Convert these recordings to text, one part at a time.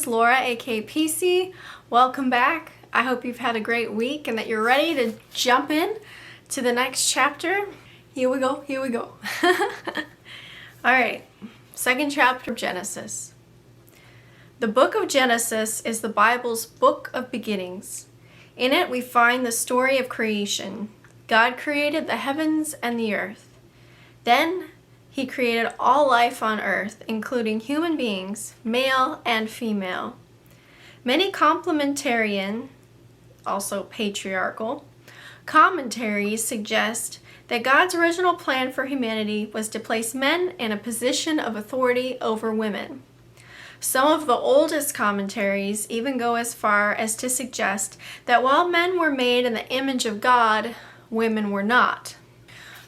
is Laura, aka PC. Welcome back. I hope you've had a great week and that you're ready to jump in to the next chapter. Here we go. Alright, second chapter of Genesis. The book of Genesis is the Bible's book of beginnings. In it we find the story of creation. God created the heavens and the earth. Then He created all life on earth, including human beings, male and female. Many complementarian, also patriarchal, commentaries suggest that God's original plan for humanity was to place men in a position of authority over women. Some of the oldest commentaries even go as far as to suggest that while men were made in the image of God, women were not.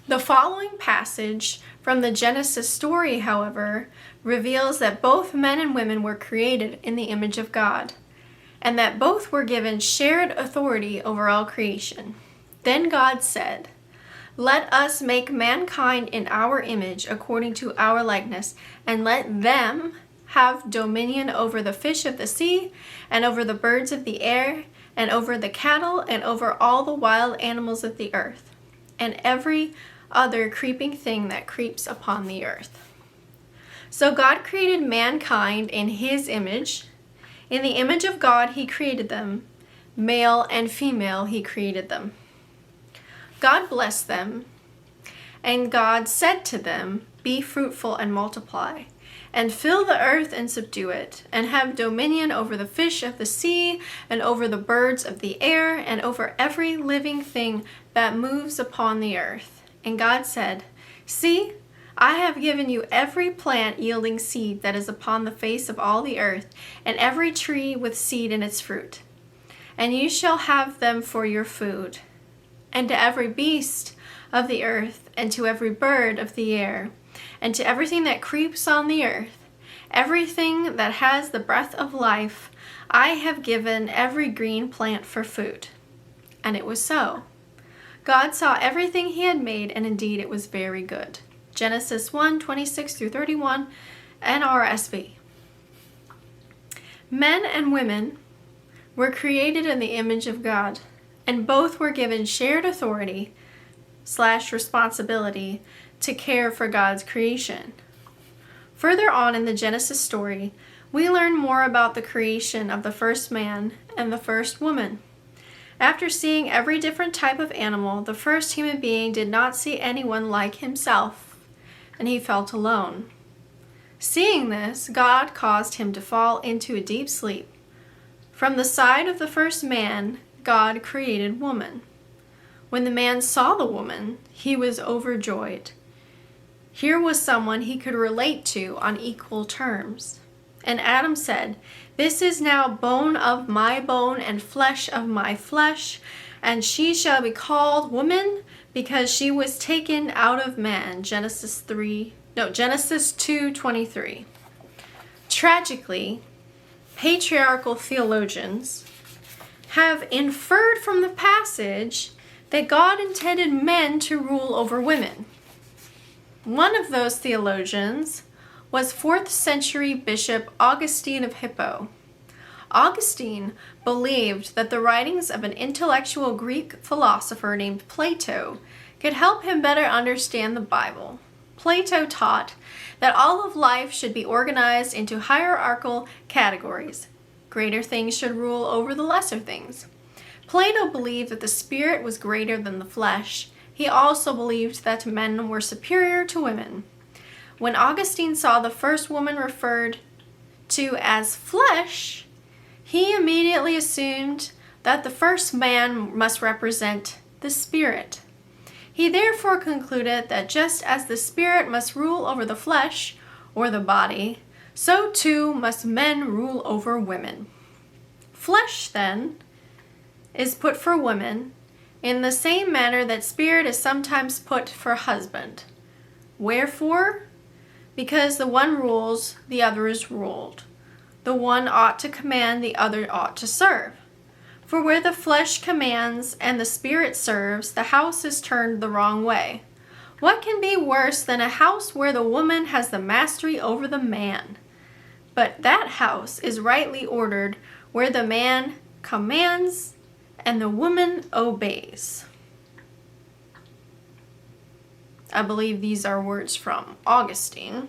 The following passage from the Genesis story, however, reveals that both men and women were created in the image of God, and that both were given shared authority over all creation. Then God said, "Let us make mankind in our image according to our likeness, and let them have dominion over the fish of the sea, and over the birds of the air, and over the cattle, and over all the wild animals of the earth, and every other creeping thing that creeps upon the earth." So God created mankind in His image. In the image of God He created them. Male and female He created them. God blessed them, and God said to them, "Be fruitful and multiply, and fill the earth and subdue it, and have dominion over the fish of the sea, and over the birds of the air, and over every living thing that moves upon the earth." And God said, "See, I have given you every plant yielding seed that is upon the face of all the earth, and every tree with seed in its fruit. And you shall have them for your food. And to every beast of the earth, and to every bird of the air, and to everything that creeps on the earth, everything that has the breath of life, I have given every green plant for food." And it was so. God saw everything He had made, and indeed it was very good. Genesis 1:26-31, NRSV. Men and women were created in the image of God, and both were given shared authority / responsibility to care for God's creation. Further on in the Genesis story, we learn more about the creation of the first man and the first woman. After seeing every different type of animal, the first human being did not see anyone like himself, and he felt alone. Seeing this, God caused him to fall into a deep sleep. From the side of the first man, God created woman. When the man saw the woman, he was overjoyed. Here was someone he could relate to on equal terms. And Adam said, "This is now bone of my bone and flesh of my flesh, and she shall be called woman because she was taken out of man." Genesis 2:23. Tragically, patriarchal theologians have inferred from the passage that God intended men to rule over women. One of those theologians was 4th century Bishop Augustine of Hippo. Augustine believed that the writings of an intellectual Greek philosopher named Plato could help him better understand the Bible. Plato taught that all of life should be organized into hierarchical categories. Greater things should rule over the lesser things. Plato believed that the spirit was greater than the flesh. He also believed that men were superior to women. When Augustine saw the first woman referred to as flesh, he immediately assumed that the first man must represent the spirit. He therefore concluded that just as the spirit must rule over the flesh, or the body, so too must men rule over women. Flesh, then, is put for women in the same manner that spirit is sometimes put for husband. Wherefore? Because the one rules, the other is ruled. The one ought to command, the other ought to serve. For where the flesh commands and the spirit serves, the house is turned the wrong way. What can be worse than a house where the woman has the mastery over the man? but that house is rightly ordered where the man commands and the woman obeys. I believe these are words from Augustine.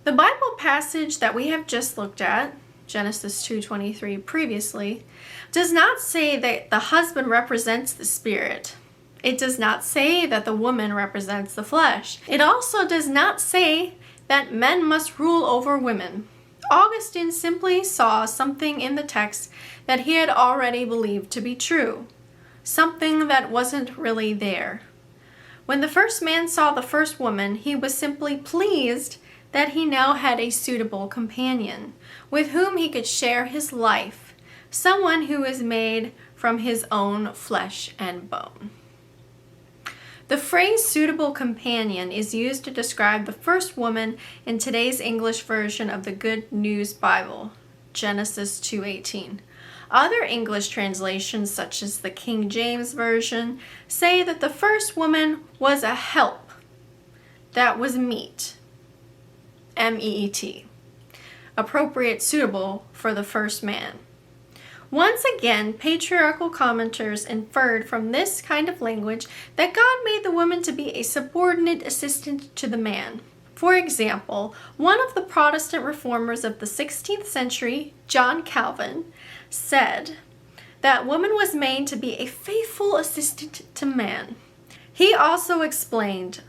The Bible passage that we have just looked at, Genesis 2:23 previously, does not say that the husband represents the spirit. It does not say that the woman represents the flesh. It also does not say that men must rule over women. Augustine simply saw something in the text that he had already believed to be true, something that wasn't really there. When the first man saw the first woman, he was simply pleased that he now had a suitable companion with whom he could share his life, someone who is made from his own flesh and bone. The phrase suitable companion is used to describe the first woman in today's English version of the Good News Bible, Genesis 2:18. Other English translations, such as the King James Version, say that the first woman was a help that was meet, M-E-E-T, appropriate, suitable for the first man. Once again, patriarchal commenters inferred from this kind of language that God made the woman to be a subordinate assistant to the man. For example, one of the Protestant reformers of the 16th century, John Calvin, said that woman was made to be a faithful assistant to man. He also explained,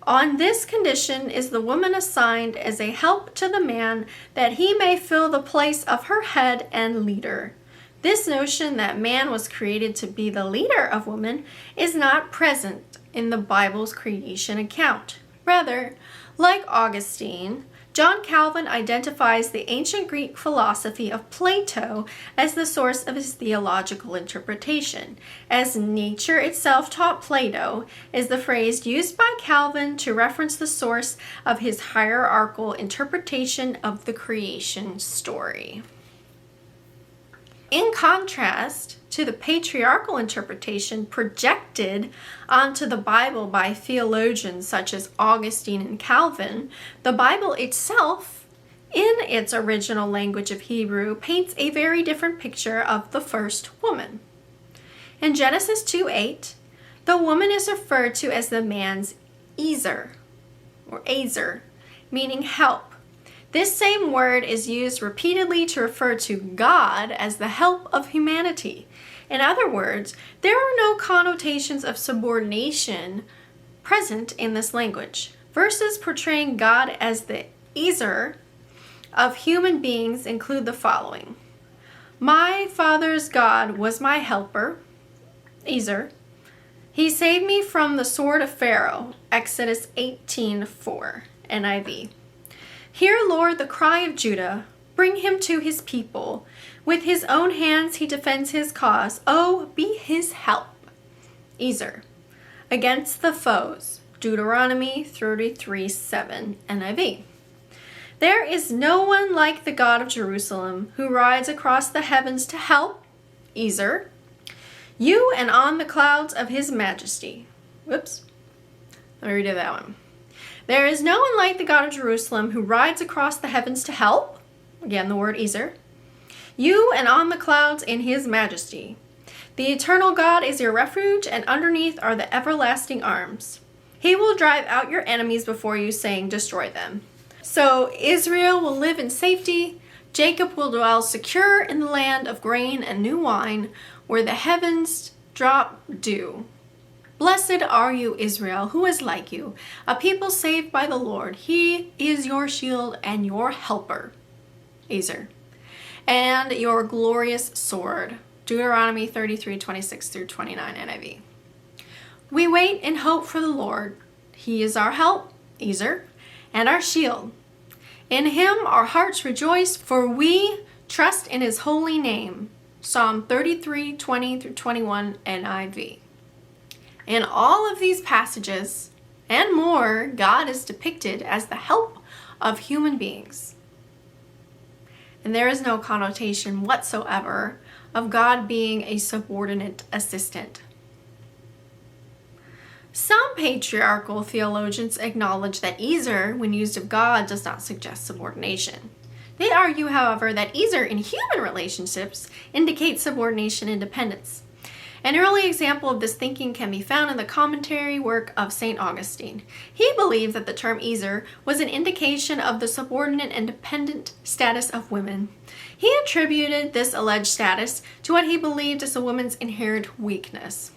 on this condition is the woman assigned as a help to the man that he may fill the place of her head and leader. This notion that man was created to be the leader of woman is not present in the Bible's creation account. Rather, like Augustine, John Calvin identifies the ancient Greek philosophy of Plato as the source of his theological interpretation, as nature itself taught Plato is the phrase used by Calvin to reference the source of his hierarchical interpretation of the creation story. In contrast to the patriarchal interpretation projected onto the Bible by theologians such as Augustine and Calvin, the Bible itself, in its original language of Hebrew, paints a very different picture of the first woman. In Genesis 2:8, the woman is referred to as the man's Ezer, or Azer, meaning help. This same word is used repeatedly to refer to God as the help of humanity. In other words, there are no connotations of subordination present in this language. Verses portraying God as the Ezer of human beings include the following. My father's God was my helper, Ezer. He saved me from the sword of Pharaoh, Exodus 18:4, NIV. Hear, Lord, the cry of Judah. Bring him to his people. With his own hands he defends his cause. Oh, be his help. Ezer. Against the foes. Deuteronomy 33:7, NIV. There is no one like the God of Jerusalem who rides across the heavens to help. Ezer. You and on the clouds of his majesty. Whoops. Let me redo that one. There is no one like the God of Jerusalem who rides across the heavens to help. Again, the word Ezer. You and on the clouds in his majesty. The eternal God is your refuge, and underneath are the everlasting arms. He will drive out your enemies before you, saying, destroy them. So Israel will live in safety. Jacob will dwell secure in the land of grain and new wine, where the heavens drop dew. Blessed are you, Israel, who is like you, a people saved by the Lord. He is your shield and your helper, Ezer, and your glorious sword. Deuteronomy 33:26-29 NIV. We wait in hope for the Lord. He is our help, Ezer, and our shield. In him our hearts rejoice, for we trust in his holy name. Psalm 33:20-21 NIV. In all of these passages and more, God is depicted as the help of human beings. And there is no connotation whatsoever of God being a subordinate assistant. Some patriarchal theologians acknowledge that Ezer, when used of God, does not suggest subordination. They argue, however, that Ezer in human relationships indicates subordination and dependence. An early example of this thinking can be found in the commentary work of St. Augustine. He believed that the term Ezer was an indication of the subordinate and dependent status of women. He attributed this alleged status to what he believed is a woman's inherent weakness.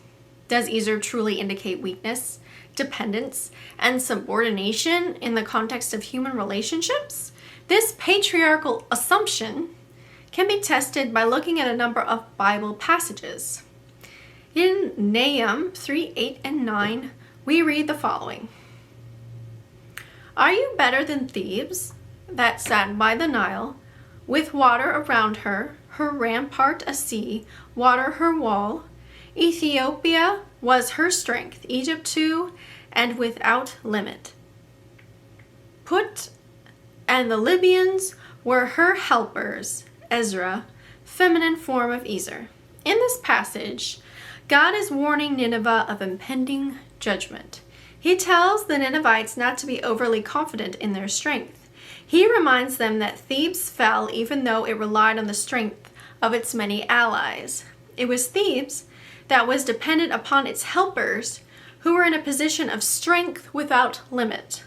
Does Ezer truly indicate weakness, dependence, and subordination in the context of human relationships? This patriarchal assumption can be tested by looking at a number of Bible passages. In Nahum 3, 8, and 9, we read the following. Are you better than Thebes, that sat by the Nile, with water around her, her rampart a sea, water her wall? Ethiopia was her strength, Egypt too, and without limit. Put and the Libyans were her helpers, Ezra, feminine form of Ezer. In this passage, God is warning Nineveh of impending judgment. He tells the Ninevites not to be overly confident in their strength. He reminds them that Thebes fell even though it relied on the strength of its many allies. It was Thebes that was dependent upon its helpers, who were in a position of strength without limit.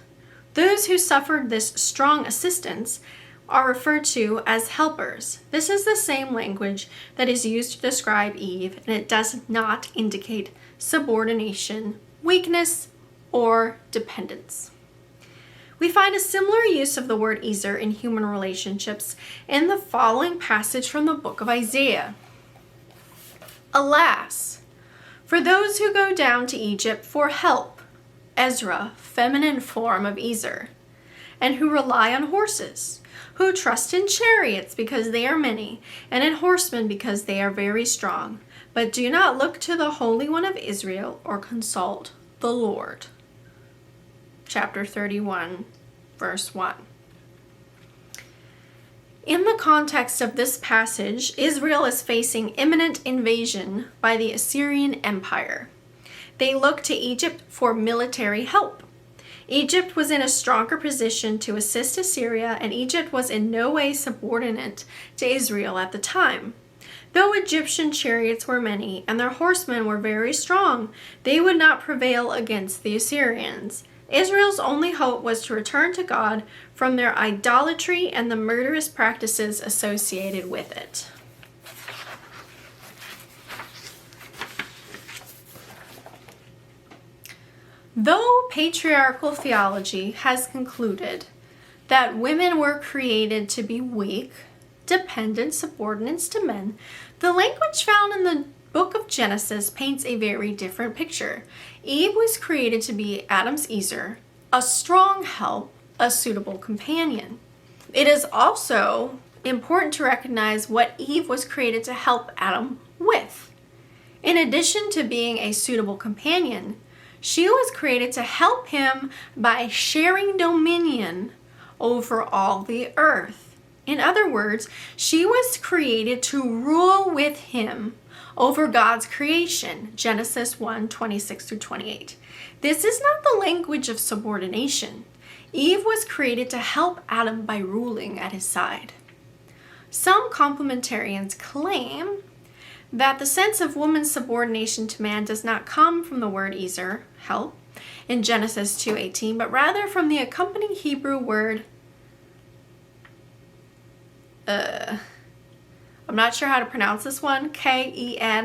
Those who suffered this strong assistance are referred to as helpers. This is the same language that is used to describe Eve, and it does not indicate subordination, weakness, or dependence. We find a similar use of the word Ezer in human relationships in the following passage from the book of Isaiah. Alas, for those who go down to Egypt for help, Ezra, feminine form of Ezer, and who rely on horses, who trust in chariots because they are many, and in horsemen because they are very strong, but do not look to the Holy One of Israel or consult the Lord. Chapter 31, verse 1. In the context of this passage, Israel is facing imminent invasion by the Assyrian Empire. They look to Egypt for military help. Egypt was in a stronger position to assist Assyria, and Egypt was in no way subordinate to Israel at the time. Though Egyptian chariots were many and their horsemen were very strong, they would not prevail against the Assyrians. Israel's only hope was to return to God from their idolatry and the murderous practices associated with it. Though patriarchal theology has concluded that women were created to be weak, dependent subordinates to men, the language found in the book of Genesis paints a very different picture. Eve was created to be Adam's Ezer, a strong help, a suitable companion. It is also important to recognize what Eve was created to help Adam with. In addition to being a suitable companion, she was created to help him by sharing dominion over all the earth. In other words, she was created to rule with him over God's creation, Genesis 1, 26 through 28. This is not the language of subordination. Eve was created to help Adam by ruling at his side. Some complementarians claim that the sense of woman's subordination to man does not come from the word Ezer, help, in Genesis 2:18, but rather from the accompanying Hebrew word, I'm not sure how to pronounce this one, Kenegdo,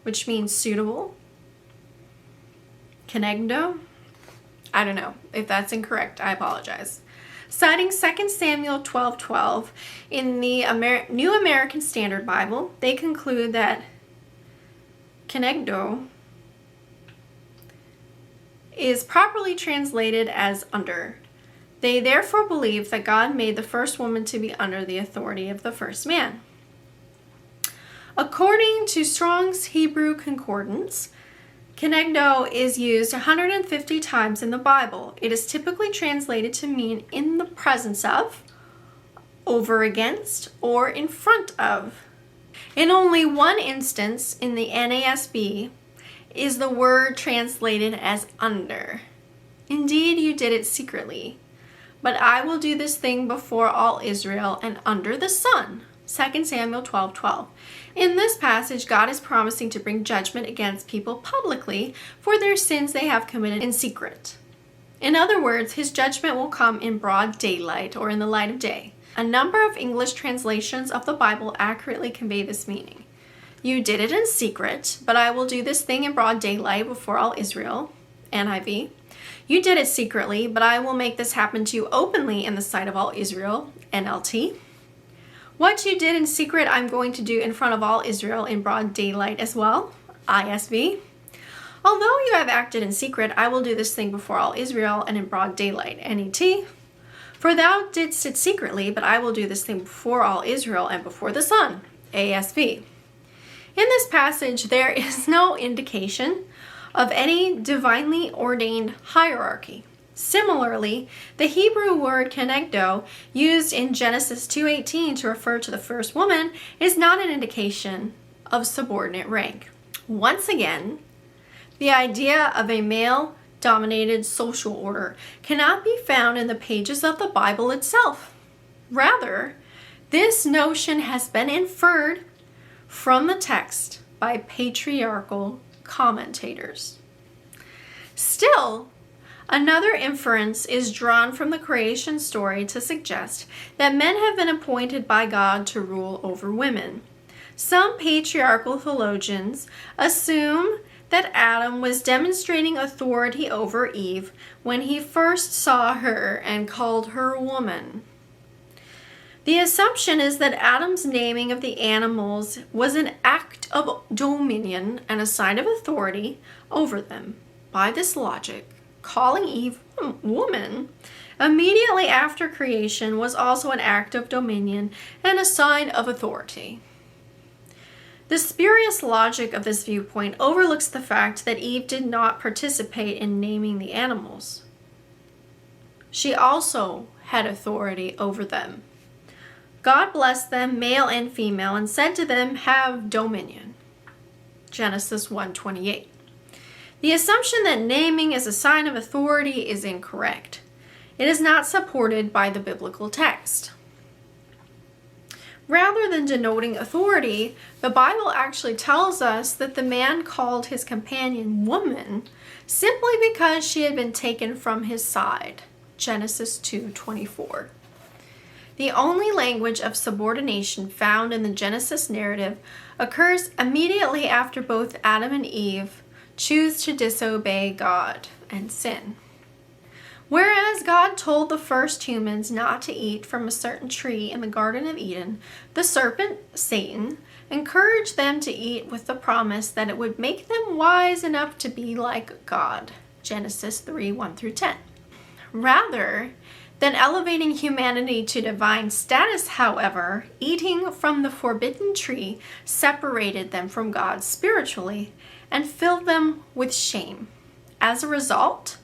which means suitable, Kenegdo. I don't know. If that's incorrect, I apologize. Citing 2 Samuel 12:12 in the New American Standard Bible, they conclude that Kenegdo is properly translated as under. They therefore believe that God made the first woman to be under the authority of the first man. According to Strong's Hebrew Concordance, Kenegdo is used 150 times in the Bible. It is typically translated to mean in the presence of, over against, or in front of. In only one instance in the NASB is the word translated as under. Indeed, you did it secretly. but I will do this thing before all Israel and under the sun. 2 Samuel 12:12. In this passage, God is promising to bring judgment against people publicly for their sins they have committed in secret. In other words, his judgment will come in broad daylight or in the light of day. A number of English translations of the Bible accurately convey this meaning. You did it in secret, but I will do this thing in broad daylight before all Israel. NIV. You did it secretly, but I will make this happen to you openly in the sight of all Israel. NLT. What you did in secret, I'm going to do in front of all Israel in broad daylight as well. ISV. Although you have acted in secret, I will do this thing before all Israel and in broad daylight. NET. For thou didst it secretly, but I will do this thing before all Israel and before the sun. ASV. In this passage, there is no indication of any divinely ordained hierarchy. Similarly, the Hebrew word kenegdo, used in Genesis 2:18 to refer to the first woman, is not an indication of subordinate rank. Once again, the idea of a male-dominated social order cannot be found in the pages of the Bible itself. Rather, this notion has been inferred from the text by patriarchal commentators. Still, another inference is drawn from the creation story to suggest that men have been appointed by God to rule over women. Some patriarchal theologians assume that Adam was demonstrating authority over Eve when he first saw her and called her woman. The assumption is that Adam's naming of the animals was an act of dominion and a sign of authority over them. By this logic, calling Eve woman immediately after creation was also an act of dominion and a sign of authority. The spurious logic of this viewpoint overlooks the fact that Eve did not participate in naming the animals. She also had authority over them. God blessed them, male and female, and said to them, "Have dominion." Genesis 1:28. The assumption that naming is a sign of authority is incorrect. It is not supported by the biblical text. Rather than denoting authority, the Bible actually tells us that the man called his companion woman simply because she had been taken from his side. Genesis 2:24. The only language of subordination found in the Genesis narrative occurs immediately after both Adam and Eve choose to disobey God and sin. Whereas God told the first humans not to eat from a certain tree in the Garden of Eden, the serpent, Satan, encouraged them to eat with the promise that it would make them wise enough to be like God. Genesis 3:1-10. Rather than elevating humanity to divine status, however, eating from the forbidden tree separated them from God spiritually and filled them with shame. As a result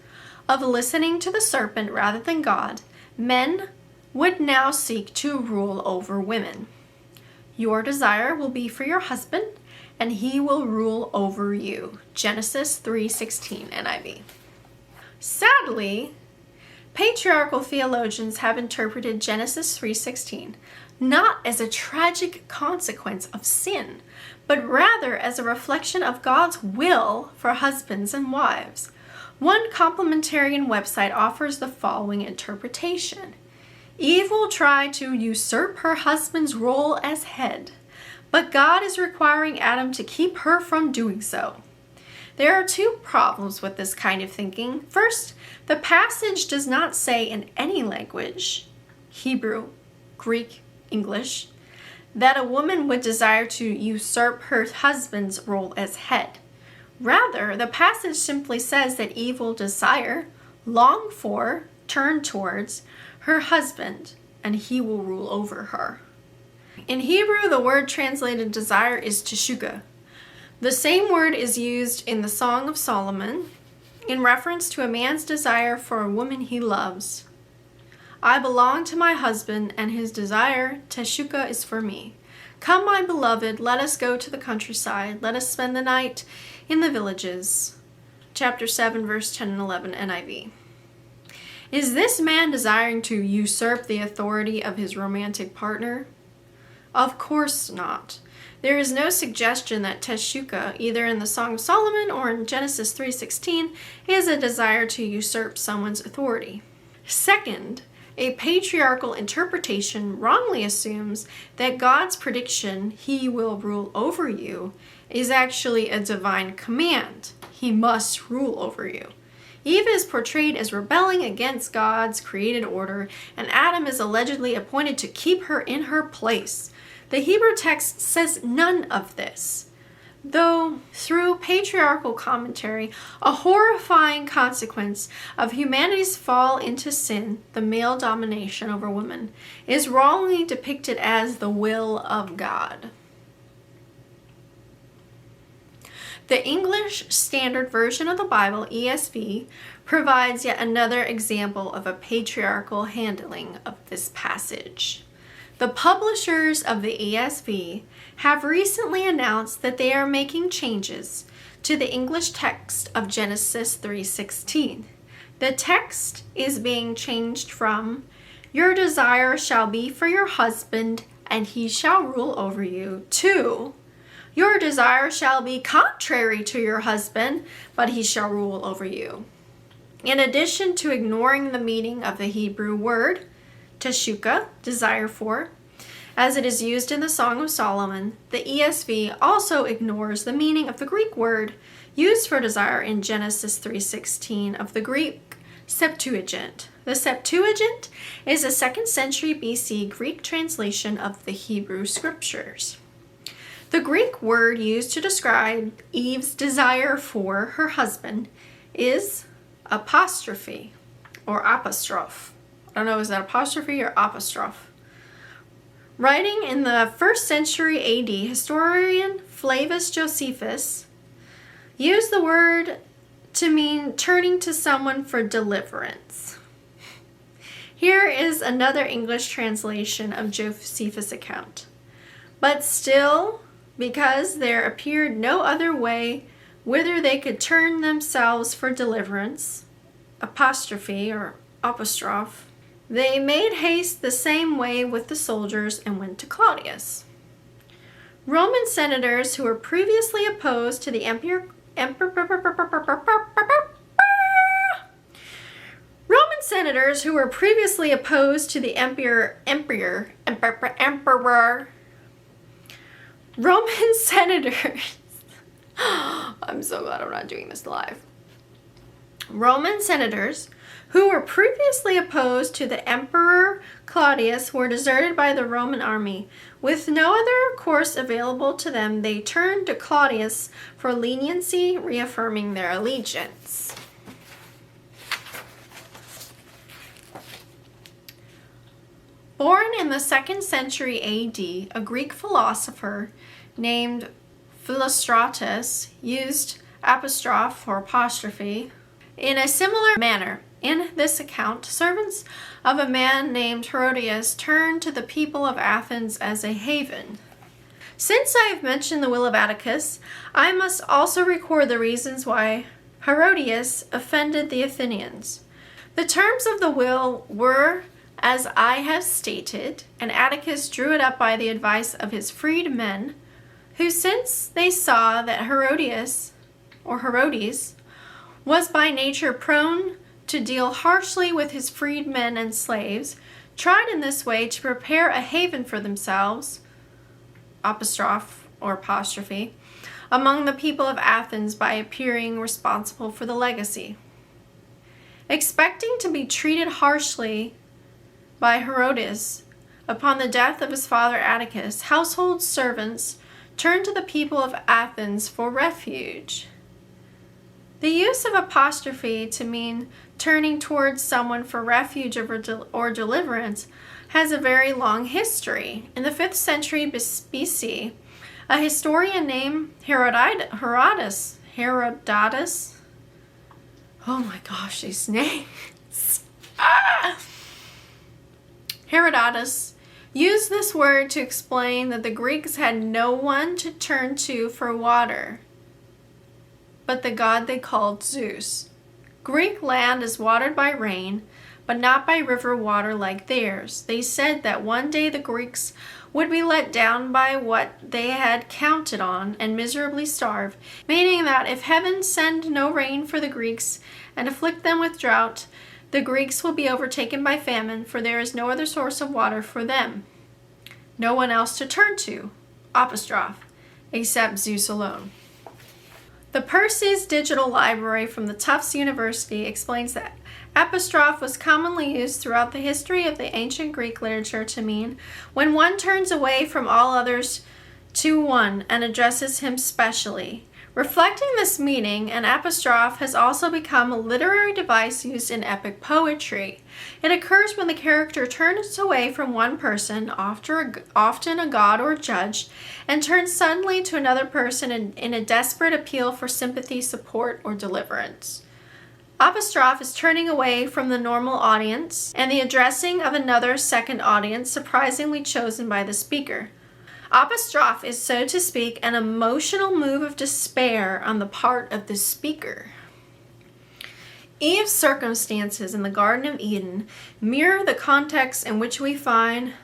of listening to the serpent rather than God, men would now seek to rule over women. Your desire will be for your husband, and he will rule over you. Genesis 3:16 NIV. Sadly, patriarchal theologians have interpreted Genesis 3:16 not as a tragic consequence of sin, but rather as a reflection of God's will for husbands and wives. One complementarian website offers the following interpretation. Eve will try to usurp her husband's role as head, but God is requiring Adam to keep her from doing so. There are two problems with this kind of thinking. First, the passage does not say in any language, Hebrew, Greek, English, that a woman would desire to usurp her husband's role as head. Rather, the passage simply says that Eve will desire, long for, turn towards her husband, and he will rule over her. In Hebrew, the word translated desire is teshuka. The same word is used in the Song of Solomon in reference to a man's desire for a woman he loves. I belong to my husband, and his desire, teshuka, is for me. Come, my beloved, let us go to the countryside. Let us spend the night in the villages. Chapter 7, verse 10 and 11, NIV. Is this man desiring to usurp the authority of his romantic partner? Of course not. There is no suggestion that Teshuka, either in the Song of Solomon or in Genesis 3:16, is a desire to usurp someone's authority. Second, a patriarchal interpretation wrongly assumes that God's prediction, "He will rule over you," is actually a divine command. He must rule over you. Eve is portrayed as rebelling against God's created order, and Adam is allegedly appointed to keep her in her place. The Hebrew text says none of this, though through patriarchal commentary, a horrifying consequence of humanity's fall into sin, the male domination over women, is wrongly depicted as the will of God. The English Standard Version of the Bible, ESV, provides yet another example of a patriarchal handling of this passage. The publishers of the ESV have recently announced that they are making changes to the English text of Genesis 3:16. The text is being changed from, "Your desire shall be for your husband, and he shall rule over you," to, "Your desire shall be contrary to your husband, but he shall rule over you." In addition to ignoring the meaning of the Hebrew word, teshuka, desire for, as it is used in the Song of Solomon, the ESV also ignores the meaning of the Greek word used for desire in Genesis 3:16 of the Greek Septuagint. The Septuagint is a 2nd century BC Greek translation of the Hebrew scriptures. The Greek word used to describe Eve's desire for her husband is apostrophe or apostrophe. I don't know, is that apostrophe or apostrophe? Writing in the 1st century AD, historian Flavius Josephus used the word to mean turning to someone for deliverance. Here is another English translation of Josephus' account. "But still, because there appeared no other way whither they could turn themselves for deliverance," apostrophe or apostrophe, "they made haste the same way with the soldiers and went to Claudius." Roman senators who were previously opposed to the emperor Roman senators I'm so glad I'm not doing this live. Roman senators who were previously opposed to the Emperor Claudius were deserted by the Roman army. With no other course available to them, they turned to Claudius for leniency, reaffirming their allegiance. Born in the 2nd century AD, a Greek philosopher named Philostratus used apostrophe or apostrophe in a similar manner. In this account, servants of a man named Herodias turned to the people of Athens as a haven. Since I have mentioned the will of Atticus, I must also record the reasons why Herodias offended the Athenians. The terms of the will were as I have stated, and Atticus drew it up by the advice of his freedmen, who, since they saw that Herodes was by nature prone to deal harshly with his freedmen and slaves, tried in this way to prepare a haven for themselves, apostrophe or apostrophe, among the people of Athens by appearing responsible for the legacy. Expecting to be treated harshly by Herodes upon the death of his father Atticus, household servants turned to the people of Athens for refuge. The use of apostrophe to mean turning towards someone for refuge or deliverance has a very long history. In the 5th century BC, a historian named Herodotus, oh my gosh, these names. Herodotus used this word to explain that the Greeks had no one to turn to for water but the god they called Zeus. Greek land is watered by rain, but not by river water like theirs. They said that one day the Greeks would be let down by what they had counted on and miserably starve, meaning that if heaven send no rain for the Greeks and afflict them with drought, the Greeks will be overtaken by famine, for there is no other source of water for them, no one else to turn to, apostrophe, except Zeus alone. The Perses Digital Library from the Tufts University explains that apostrophe was commonly used throughout the history of the ancient Greek literature to mean when one turns away from all others to one and addresses him specially. Reflecting this meaning, an apostrophe has also become a literary device used in epic poetry. It occurs when the character turns away from one person, often a god or judge, and turns suddenly to another person in a desperate appeal for sympathy, support, or deliverance. Apostrophe is turning away from the normal audience and the addressing of another second audience surprisingly chosen by the speaker. Apostrophe is, so to speak, an emotional move of despair on the part of the speaker. Eve's circumstances in the Garden of Eden mirror the context in which we find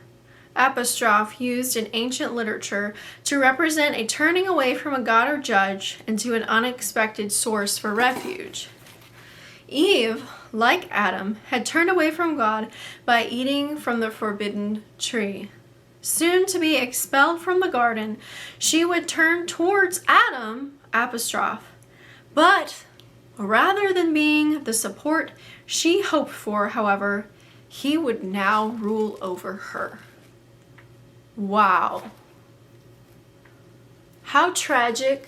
apostrophe used in ancient literature to represent a turning away from a god or judge into an unexpected source for refuge. Eve, like Adam, had turned away from God by eating from the forbidden tree. Soon to be expelled from the garden, she would turn towards Adam, apostrophe. But rather than being the support she hoped for, however, he would now rule over her. Wow. How tragic,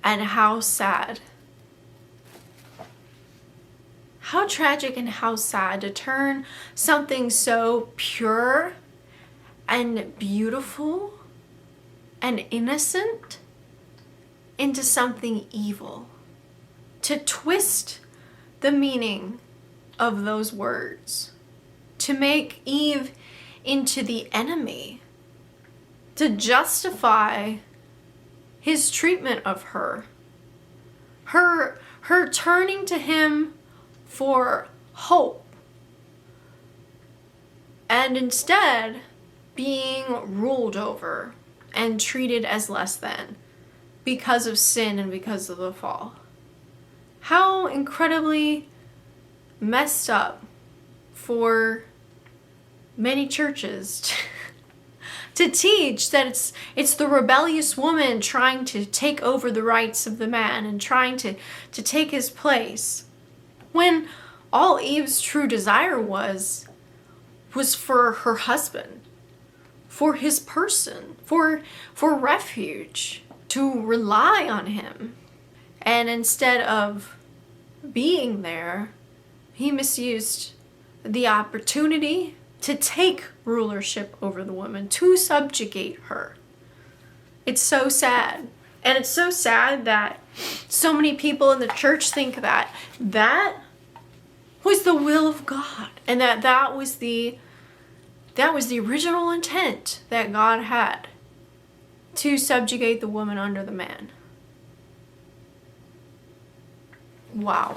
and how sad. How tragic and how sad to turn something so pure and beautiful and innocent into something evil. To twist the meaning of those words. To make Eve into the enemy. To justify his treatment of her. Her turning to him for hope, and instead being ruled over and treated as less than because of sin and because of the fall. How incredibly messed up for many churches to teach that it's the rebellious woman trying to take over the rights of the man and trying to take his place. When all Eve's true desire was for her husband, for his person, for refuge, to rely on him. And instead of being there, he misused the opportunity to take rulership over the woman, to subjugate her. It's so sad. And it's so sad that so many people in the church think that was the will of God, and that was the original intent that God had, to subjugate the woman under the man. Wow.